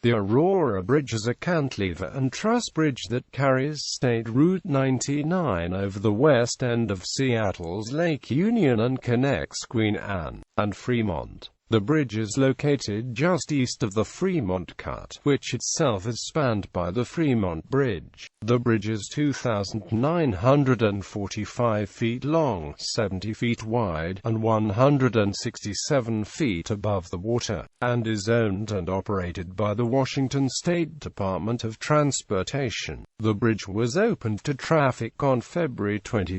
The Aurora Bridge is a cantilever and truss bridge that carries State Route 99 over the west end of Seattle's Lake Union and connects Queen Anne and Fremont. The bridge is located just east of the Fremont Cut, which itself is spanned by the Fremont Bridge. The bridge is 2,945 feet long, 70 feet wide, and 167 feet above the water, and is owned and operated by the Washington State Department of Transportation. The bridge was opened to traffic on February 22,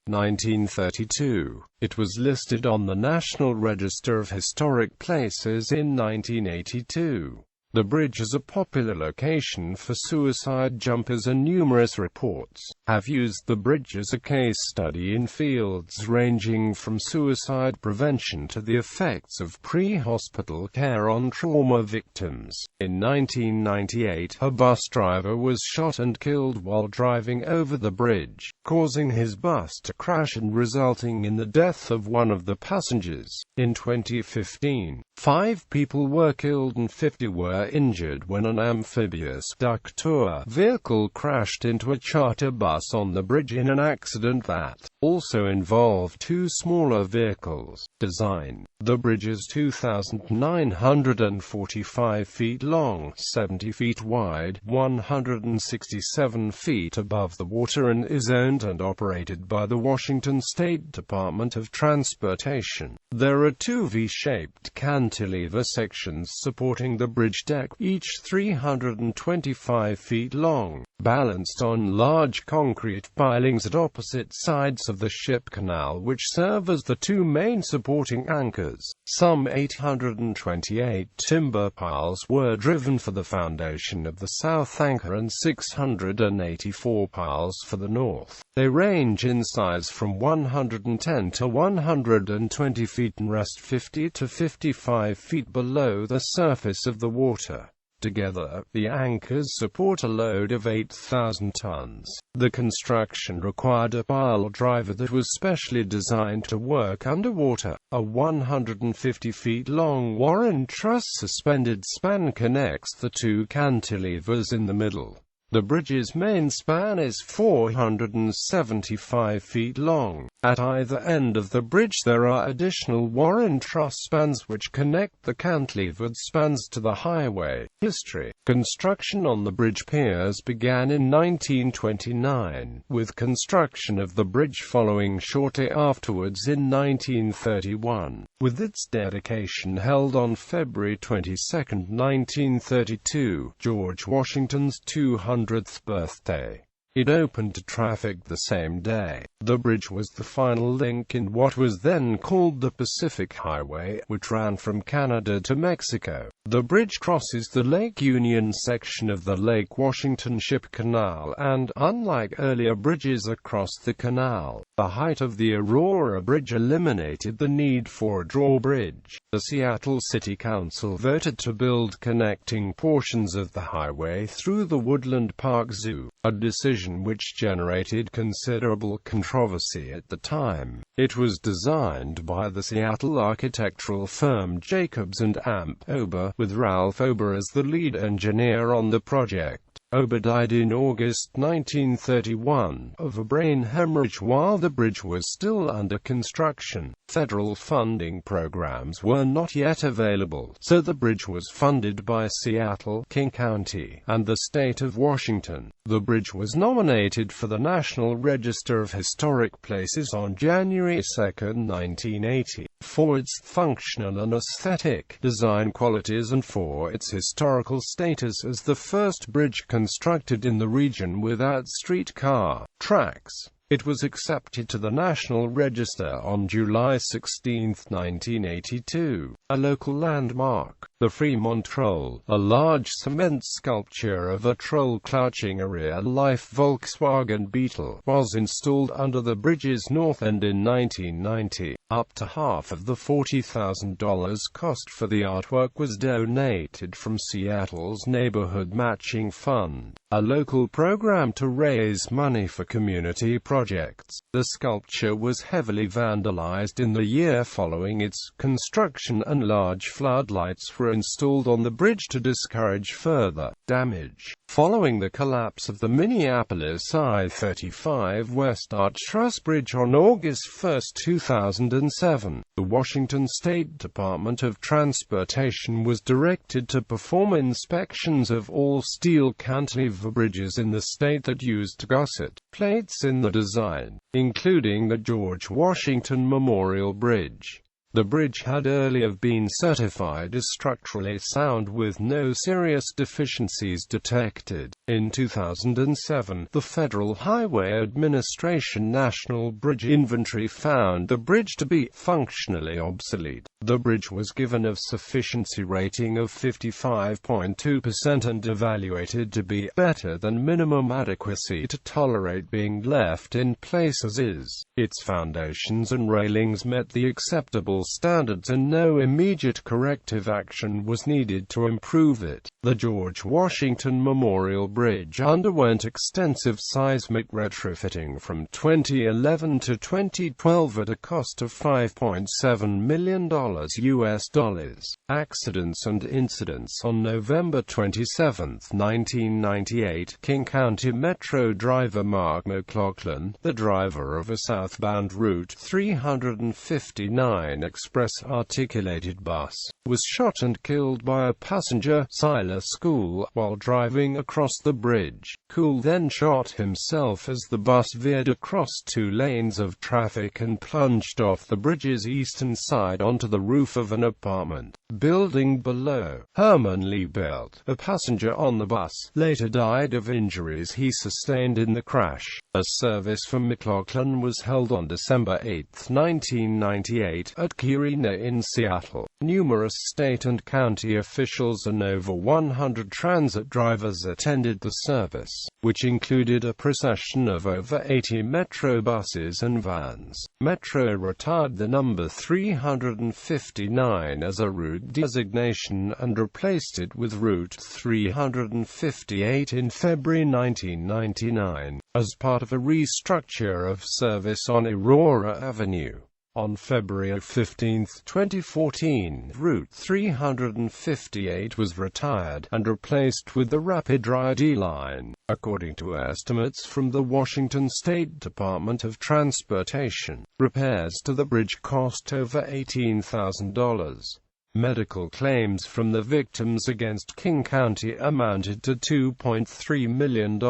1932. It was listed on the National Register of Historic Places in 1982. The bridge is a popular location for suicide jumpers, and numerous reports have used the bridge as a case study in fields ranging from suicide prevention to the effects of pre-hospital care on trauma victims. In 1998, a bus driver was shot and killed while driving over the bridge, causing his bus to crash and resulting in the death of one of the passengers. In 2015, 5 people were killed and 50 were injured when an amphibious duck tour vehicle crashed into a charter bus on the bridge in an accident that also involved 2 smaller vehicles. Design: the bridge is 2,945 feet long, 70 feet wide, 167 feet above the water, and is owned and operated by the Washington State Department of Transportation. There are 2 V-shaped cantilever sections supporting the bridge deck, each 325 feet long, balanced on large concrete pilings at opposite sides of the ship canal, which serve as the 2 main supporting anchors. Some 828 timber piles were driven for the foundation of the south anchor and 684 piles for the north. They range in size from 110 to 120 feet and rest 50 to 55 feet below the surface of the water. Together, the anchors support a load of 8,000 tons. The construction required a pile driver that was specially designed to work underwater. A 150 feet long Warren truss suspended span connects the 2 cantilevers in the middle. The bridge's main span is 475 feet long. At either end of the bridge there are additional Warren truss spans which connect the cantilevered spans to the highway. History: construction on the bridge piers began in 1929, with construction of the bridge following shortly afterwards in 1931, with its dedication held on February 22, 1932, George Washington's 200th birthday. It opened to traffic the same day. The bridge was the final link in what was then called the Pacific Highway, which ran from Canada to Mexico. The bridge crosses the Lake Union section of the Lake Washington Ship Canal, and, unlike earlier bridges across the canal, the height of the Aurora Bridge eliminated the need for a drawbridge. The Seattle City Council voted to build connecting portions of the highway through the Woodland Park Zoo, a decision which generated considerable controversy at the time. It was designed by the Seattle architectural firm Jacobs and Amp Ober, with Ralph Ober as the lead engineer on the project. Ober died in August 1931 of a brain hemorrhage while the bridge was still under construction. Federal funding programs were not yet available, so the bridge was funded by Seattle, King County, and the state of Washington. The bridge was nominated for the National Register of Historic Places on January 2, 1980, for its functional and aesthetic design qualities and for its historical status as the first bridge constructed in the region without streetcar tracks. It was accepted to the National Register on July 16, 1982. A local landmark, the Fremont Troll, a large cement sculpture of a troll clutching a real-life Volkswagen Beetle, was installed under the bridge's north end in 1990. Up to half of the $40,000 cost for the artwork was donated from Seattle's Neighborhood Matching Fund, a local program to raise money for community projects. The sculpture was heavily vandalized in the year following its construction, and large floodlights were installed on the bridge to discourage further damage. Following the collapse of the Minneapolis I-35 West Arch Truss Bridge on August 1, 2007, the Washington State Department of Transportation was directed to perform inspections of all steel cantilever bridges in the state that used gusset plates in the design, including the George Washington Memorial Bridge. The bridge had earlier been certified as structurally sound with no serious deficiencies detected. In 2007, the Federal Highway Administration National Bridge Inventory found the bridge to be functionally obsolete. The bridge was given a sufficiency rating of 55.2% and evaluated to be better than minimum adequacy to tolerate being left in place as is. Its foundations and railings met the acceptable standards and no immediate corrective action was needed to improve it. The George Washington Memorial Bridge underwent extensive seismic retrofitting from 2011 to 2012 at a cost of $5.7 million US dollars. Accidents and incidents. On November 27, 1998, King County Metro driver Mark McLaughlin, the driver of a southbound Route 359 express articulated bus, was shot and killed by a passenger, Silas Cool, while driving across the bridge. Cool then shot himself as the bus veered across two lanes of traffic and plunged off the bridge's eastern side onto the roof of an apartment building below. Herman Lee Belt, a passenger on the bus, later died of injuries he sustained in the crash. A service for McLaughlin was held on December 8, 1998, at Kyrena in Seattle. Numerous state and county officials and over 100 transit drivers attended the service, which included a procession of over 80 Metro buses and vans. Metro retired the number 359 as a route designation and replaced it with Route 358 in February 1999, as part of a restructure of service on Aurora Avenue. On February 15, 2014, Route 358 was retired and replaced with the Rapid Ride line. According to estimates from the Washington State Department of Transportation, repairs to the bridge cost over $18,000. Medical claims from the victims against King County amounted to $2.3 million.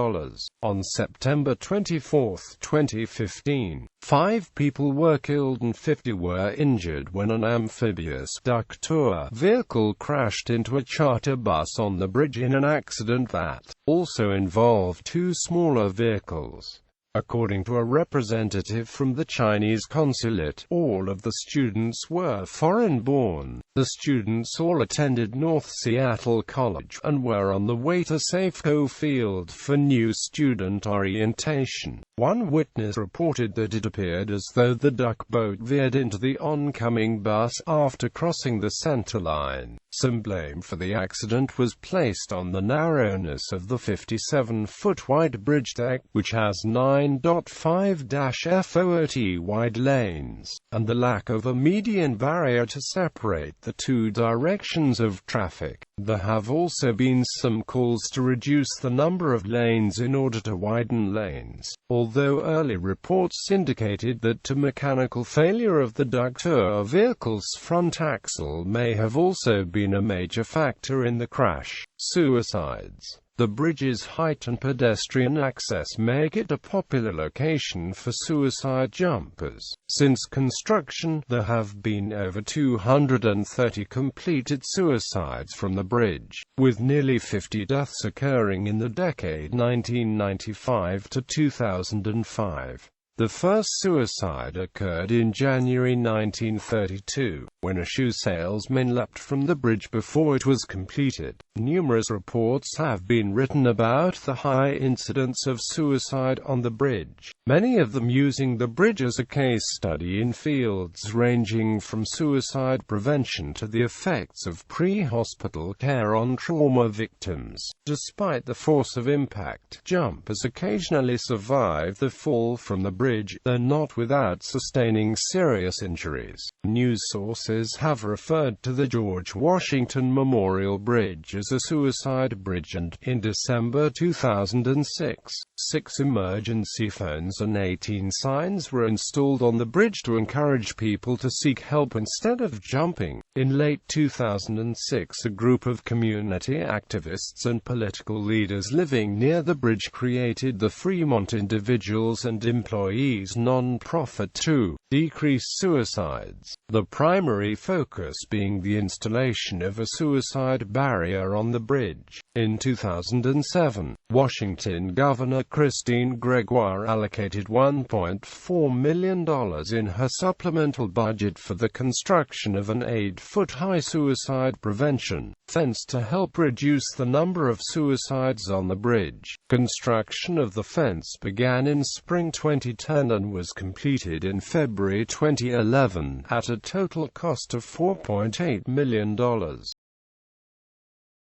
On September 24, 2015, 5 people were killed and 50 were injured when an amphibious duck tour vehicle crashed into a charter bus on the bridge in an accident that also involved 2 smaller vehicles. According to a representative from the Chinese consulate, all of the students were foreign-born. The students all attended North Seattle College and were on the way to Safeco Field for new student orientation. One witness reported that it appeared as though the duck boat veered into the oncoming bus after crossing the center line. Some blame for the accident was placed on the narrowness of the 57-foot wide bridge deck, which has 9.5-FOT wide lanes, and the lack of a median barrier to separate the two directions of traffic. There have also been some calls to reduce the number of lanes in order to widen lanes, although early reports indicated that a mechanical failure of the duck tour vehicle's front axle may have also been a major factor in the crash. Suicides. The bridge's height and pedestrian access make it a popular location for suicide jumpers. Since construction, there have been over 230 completed suicides from the bridge, with nearly 50 deaths occurring in the decade 1995 to 2005. The first suicide occurred in January 1932, when a shoe salesman leapt from the bridge before it was completed. Numerous reports have been written about the high incidence of suicide on the bridge, many of them using the bridge as a case study in fields ranging from suicide prevention to the effects of pre-hospital care on trauma victims. Despite the force of impact, jumpers occasionally survive the fall from the bridge. bridge, though not without sustaining serious injuries. News sources have referred to the George Washington Memorial Bridge as a suicide bridge, and, in December 2006, 6 emergency phones and 18 signs were installed on the bridge to encourage people to seek help instead of jumping. In late 2006, a group of community activists and political leaders living near the bridge created the Fremont Individuals and Employees non-profit to decrease suicides, the primary focus being the installation of a suicide barrier on the bridge. In 2007, Washington Governor Christine Gregoire allocated $1.4 million in her supplemental budget for the construction of an 8-foot-high suicide prevention fence to help reduce the number of suicides on the bridge. Construction of the fence began in spring 2010 and was completed in February 2011, at a total cost of $4.8 million.